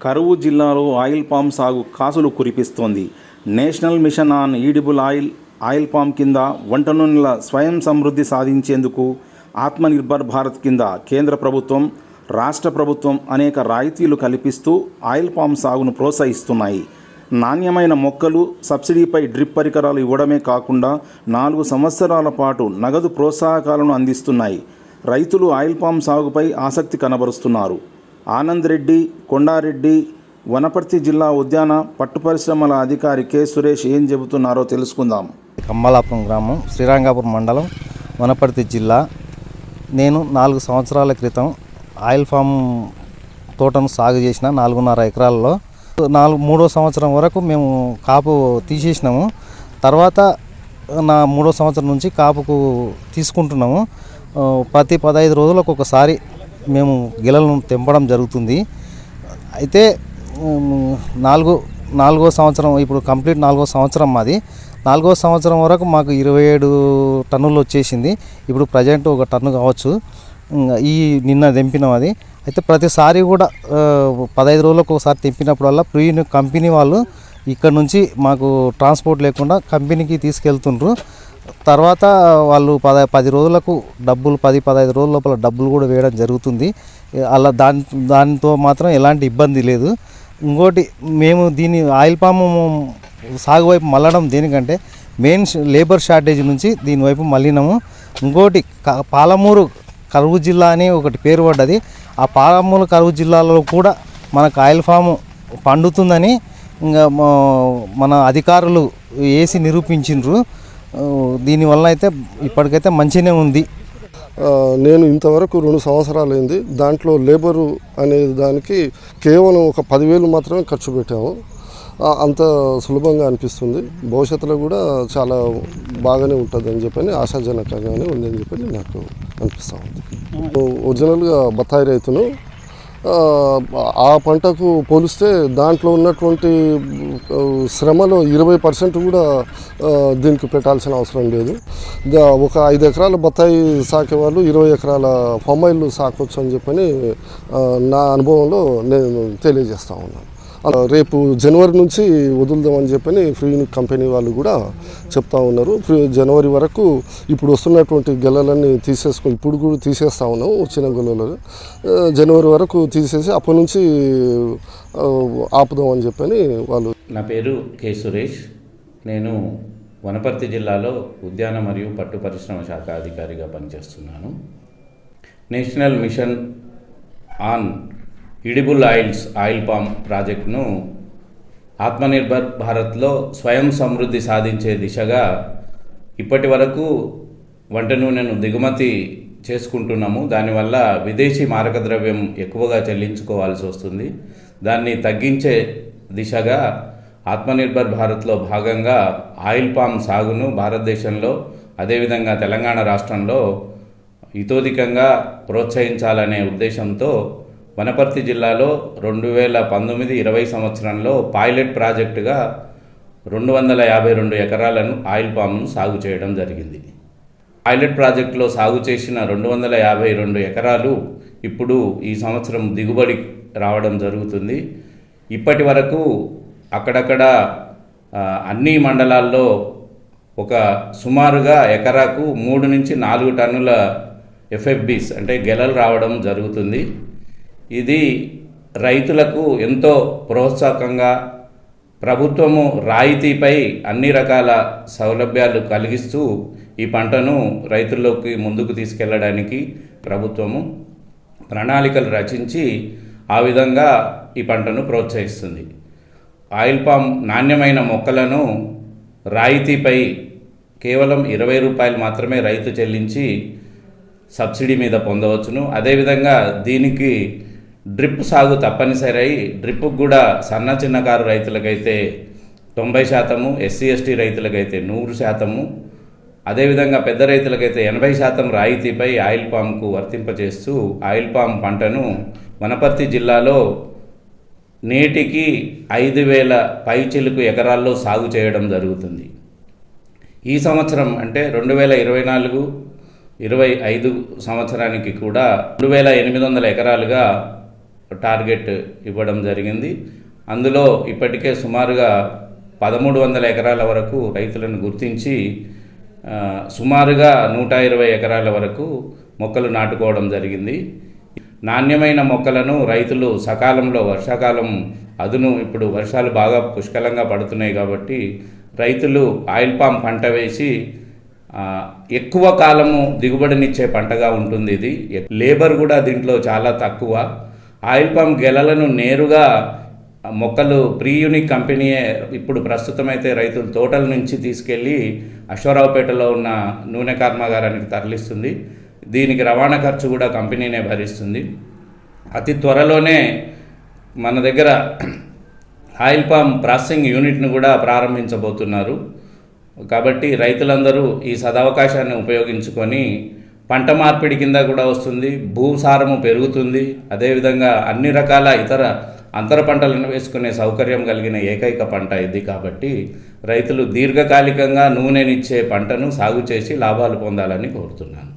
కరువు జిల్లాలో oil palm సాగు కాసులు కురిపిస్తోంది. National mission on edible oil palm కింద వంట నూనెల స్వయం సమృద్ధి సాధించేందుకు ఆత్మనిర్భర్ భారత్ కింద కేంద్ర ప్రభుత్వం, రాష్ట్ర ప్రభుత్వం అనేక రాయితీలు కల్పిస్తూ ఆయిల్ పామ్ సాగును ప్రోత్సహిస్తున్నాయి. నాణ్యమైన మొక్కలు, సబ్సిడీపై డ్రిప్ పరికరాలు ఇవ్వడమే కాకుండా 4 సంవత్సరాల పాటు నగదు ప్రోత్సాహకాలను అందిస్తున్నాయి. రైతులు ఆయిల్ పామ్ సాగుపై ఆసక్తి కనబరుస్తున్నారు. ఆనంద్ రెడ్డి, కొండారెడ్డి, వనపర్తి జిల్లా ఉద్యాన పట్టు పరిశ్రమల అధికారి కె సురేష్ ఏం చెబుతున్నారో తెలుసుకుందాం. కమ్మలాపురం గ్రామం, శ్రీరంగపురం మండలం, వనపర్తి జిల్లా. నేను 4 సంవత్సరాల క్రితం ఆయిల్ ఫామ్ తోటను సాగు చేసిన 4.5 ఎకరాల్లో. మూడో సంవత్సరం వరకు మేము కాపు తీసేసినాము. తర్వాత 3వ సంవత్సరం నుంచి కాపుకు తీసుకుంటున్నాము. ప్రతి 15 రోజులకు ఒకసారి మేము గిలలను తెంపడం జరుగుతుంది. అయితే 4వ సంవత్సరం, ఇప్పుడు కంప్లీట్ 4వ సంవత్సరం మాది. 4వ సంవత్సరం వరకు మాకు 27 టన్నులు వచ్చేసింది. ఇప్పుడు ప్రజెంట్ 1 టన్ను కావచ్చు. నిన్న తెంపినాం అది. అయితే ప్రతిసారి కూడా 15 రోజులకు ఒకసారి తెంపినప్పుడల్లా కంపెనీ వాళ్ళు ఇక్కడ నుంచి మాకు ట్రాన్స్పోర్ట్ లేకుండా కంపెనీకి తీసుకెళ్తుండ్రు. తర్వాత వాళ్ళు 10 రోజులకు డబ్బులు, 10-15 రోజుల లోపల డబ్బులు కూడా వేయడం జరుగుతుంది. అలా దానితో మాత్రం ఎలాంటి ఇబ్బంది లేదు. ఇంకోటి, మేము దీన్ని ఆయిల్ పాము సాగు వైపు మళ్ళడం దేనికంటే మెయిన్ లేబర్ షార్టేజ్ నుంచి దీనివైపు మళ్ళినాము. ఇంకోటి, పాలమూరు కరువు జిల్లా అని ఒకటి పేరు పడ్డది. ఆ పాలమూరు కరువు జిల్లాలో కూడా మనకు ఆయిల్ ఫాము పండుతుందని ఇంకా మన అధికారులు వేసి నిరూపించిండ్రు. దీనివల్ల అయితే ఇప్పటికైతే మంచిగానే ఉంది. నేను ఇంతవరకు 2 సంవత్సరాలు అయింది. దాంట్లో లేబరు అనే దానికి కేవలం ఒక 10,000 మాత్రమే ఖర్చు పెట్టాము. అంత సులభంగా అనిపిస్తుంది. భవిష్యత్తులో కూడా చాలా బాగానే ఉంటుందని చెప్పని, ఆశాజనకంగానే ఉందని చెప్పని నాకు అనిపిస్తూ ఉంది. ఒరిజినల్గా బత్తాయి రైతును. ఆ పంటకు పోలిస్తే దాంట్లో ఉన్నటువంటి శ్రమలో 20% కూడా దీనికి పెట్టాల్సిన అవసరం లేదు. ఒక 5 ఎకరాల బత్తాయి సాకే వాళ్ళు 20 ఎకరాల పామాయిల్ సాకొచ్చు అని చెప్పని నా అనుభవంలో నేను తెలియజేస్తూ ఉన్నాను. రేపు జనవరి నుంచి వదులుదామని చెప్పని ఫ్రీనిక్ కంపెనీ వాళ్ళు కూడా చెప్తా ఉన్నారు. జనవరి వరకు ఇప్పుడు వస్తున్నటువంటి గెలలన్నీ ఇప్పుడు కూడా తీసేస్తూ ఉన్నాము. వచ్చిన గెలలు జనవరి వరకు తీసేసి అప్పటి నుంచి ఆపుదామని చెప్పని వాళ్ళు. నా పేరు కె సురేష్. నేను వనపర్తి జిల్లాలో ఉద్యాన మరియు పట్టు పరిశ్రమ శాఖ అధికారిగా పనిచేస్తున్నాను. National mission on edible oil palm ప్రాజెక్టును ఆత్మనిర్భర్ భారత్లో స్వయం సమృద్ధి సాధించే దిశగా ఇప్పటి వరకు వంట నూనెను దిగుమతి చేసుకుంటున్నాము. దానివల్ల విదేశీ మారకద్రవ్యం ఎక్కువగా చెల్లించుకోవాల్సి వస్తుంది. దాన్ని తగ్గించే దిశగా ఆత్మనిర్భర్ భారత్లో భాగంగా ఆయిల్ పామ్ సాగును భారతదేశంలో, అదేవిధంగా తెలంగాణ రాష్ట్రంలో ఇతోధికంగా ప్రోత్సహించాలనే ఉద్దేశంతో వనపర్తి జిల్లాలో 2019-20 సంవత్సరంలో పైలట్ ప్రాజెక్టుగా 252 ఎకరాలను ఆయిల్ పామ్ను సాగు చేయడం జరిగింది. పైలట్ ప్రాజెక్టులో సాగు చేసిన 252 ఎకరాలు ఇప్పుడు ఈ సంవత్సరం దిగుబడి రావడం జరుగుతుంది. ఇప్పటి వరకు అక్కడక్కడ అన్ని మండలాల్లో ఒక సుమారుగా ఎకరాకు 3 నుంచి 4 టన్నుల ఎఫ్ఎఫ్బీస్ అంటే గెలలు రావడం జరుగుతుంది. ఇది రైతులకు ఎంతో ప్రోత్సాహకంగా, ప్రభుత్వము రాయితీపై అన్ని రకాల సౌలభ్యాలు కలిగిస్తూ ఈ పంటను రైతుల్లోకి ముందుకు తీసుకెళ్లడానికి ప్రభుత్వము ప్రణాళికలు రచించి ఆ విధంగా ఈ పంటను ప్రోత్సహిస్తుంది. ఆయిల్ పామ్ నాణ్యమైన మొక్కలను రాయితీపై కేవలం 20 రూపాయలు మాత్రమే రైతు చెల్లించి సబ్సిడీ మీద పొందవచ్చును. అదేవిధంగా దీనికి డ్రిప్ సాగు తప్పనిసరి. డ్రిప్కు కూడా సన్న చిన్నకారు రైతులకైతే 90%, SC/ST రైతులకైతే 100%, అదేవిధంగా పెద్ద రైతులకైతే 80% రాయితీపై ఆయిల్ పామ్కు వర్తింపజేస్తూ ఆయిల్ పామ్ పంటను వనపర్తి జిల్లాలో నేటికి 5,000 పైచిలుకు ఎకరాల్లో సాగు చేయడం జరుగుతుంది. ఈ సంవత్సరం అంటే 2024-25 సంవత్సరానికి కూడా 2,800 ఎకరాలుగా టార్గెట్ ఇవ్వడం జరిగింది. అందులో ఇప్పటికే సుమారుగా 1300 ఎకరాల వరకు రైతులను గుర్తించి సుమారుగా 120 ఎకరాల వరకు మొక్కలు నాటుకోవడం జరిగింది. నాణ్యమైన మొక్కలను రైతులు సకాలంలో, వర్షాకాలం అదును ఇప్పుడు వర్షాలు బాగా పుష్కలంగా పడుతున్నాయి కాబట్టి రైతులు ఆయిల్ పామ్ పంట వేసి ఎక్కువ కాలము దిగుబడినిచ్చే పంటగా ఉంటుంది. ఇది లేబర్ కూడా దీంట్లో చాలా తక్కువ. ఆయిల్ పామ్ గెలలను నేరుగా మొక్కలు ప్రీ యూనిక్ కంపెనీయే ఇప్పుడు ప్రస్తుతమైతే రైతులు తోటల నుంచి తీసుకెళ్ళి అశ్వరావుపేటలో ఉన్న నూనె కర్మాగారానికి తరలిస్తుంది. దీనికి రవాణా ఖర్చు కూడా కంపెనీనే భరిస్తుంది. అతి త్వరలోనే మన దగ్గర ఆయిల్ పామ్ ప్రాసెసింగ్ యూనిట్ను కూడా ప్రారంభించబోతున్నారు. కాబట్టి రైతులందరూ ఈ సదవకాశాన్ని ఉపయోగించుకొని పంట మార్పిడి కింద కూడా వస్తుంది, భూసారము పెరుగుతుంది. అదేవిధంగా అన్ని రకాల ఇతర అంతర పంటలను వేసుకునే సౌకర్యం కలిగిన ఏకైక పంట ఇది. కాబట్టి రైతులు దీర్ఘకాలికంగా నూనెనిచ్చే పంటను సాగు చేసి లాభాలు పొందాలని కోరుతున్నాను.